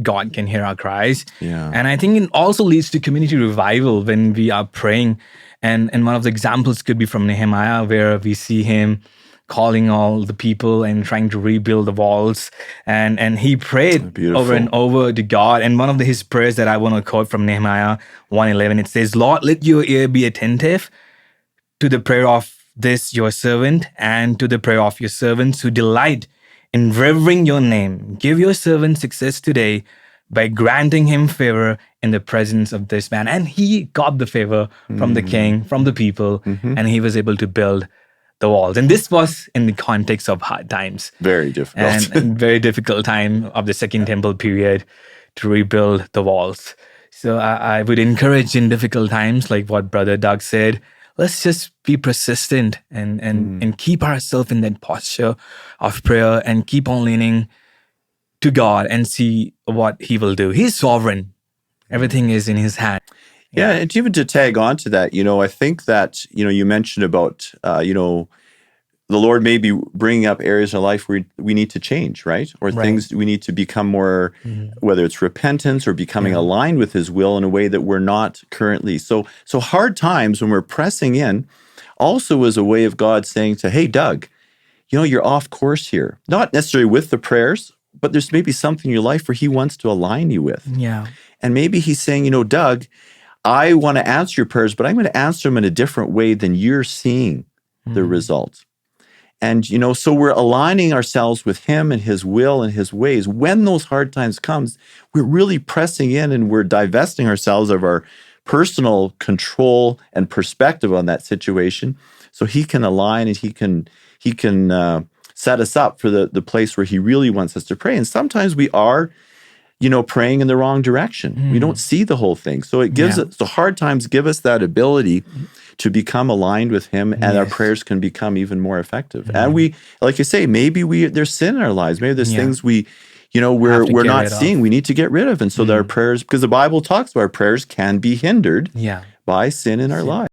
God can hear our cries. Yeah. And I think it also leads to community revival when we are praying. And one of the examples could be from Nehemiah, where we see him calling all the people and trying to rebuild the walls. And he prayed over and over to God. And one of his prayers that I want to quote from Nehemiah 1:11, it says, "Lord, let your ear be attentive to the prayer of this your servant and to the prayer of your servants who delight in revering your name. Give your servant success today by granting him favor in the presence of this man." And he got the favor from the king, from the people, and he was able to build the walls. And this was in the context of hard times. Very difficult. And very difficult time of the Second Temple period to rebuild the walls. So I would encourage in difficult times, like what Brother Doug said, let's just be persistent and keep ourselves in that posture of prayer and keep on leaning to God and see what he will do. He's sovereign. Everything is in his hand. Yeah, and even to tag on to that, I think that, you mentioned about, the Lord may be bringing up areas of life where we need to change, right? Or things we need to become more, whether it's repentance or becoming aligned with his will in a way that we're not currently. So hard times when we're pressing in also is a way of God saying to, hey, Doug, you're off course here. Not necessarily with the prayers, but there's maybe something in your life where he wants to align you with. Yeah. And maybe he's saying, Doug, I want to answer your prayers, but I'm going to answer them in a different way than you're seeing the result. And, so we're aligning ourselves with him and his will and his ways. When those hard times comes, we're really pressing in and we're divesting ourselves of our personal control and perspective on that situation. So he can align and he can set us up for the place where he really wants us to pray. And sometimes we are, praying in the wrong direction. We don't see the whole thing. So it gives us, the hard times give us that ability to become aligned with him, and our prayers can become even more effective. And we, like you say, maybe there's sin in our lives. Maybe there's things we're not seeing. We need to get rid of. And so that our prayers, because the Bible talks about our prayers can be hindered by sin in our lives.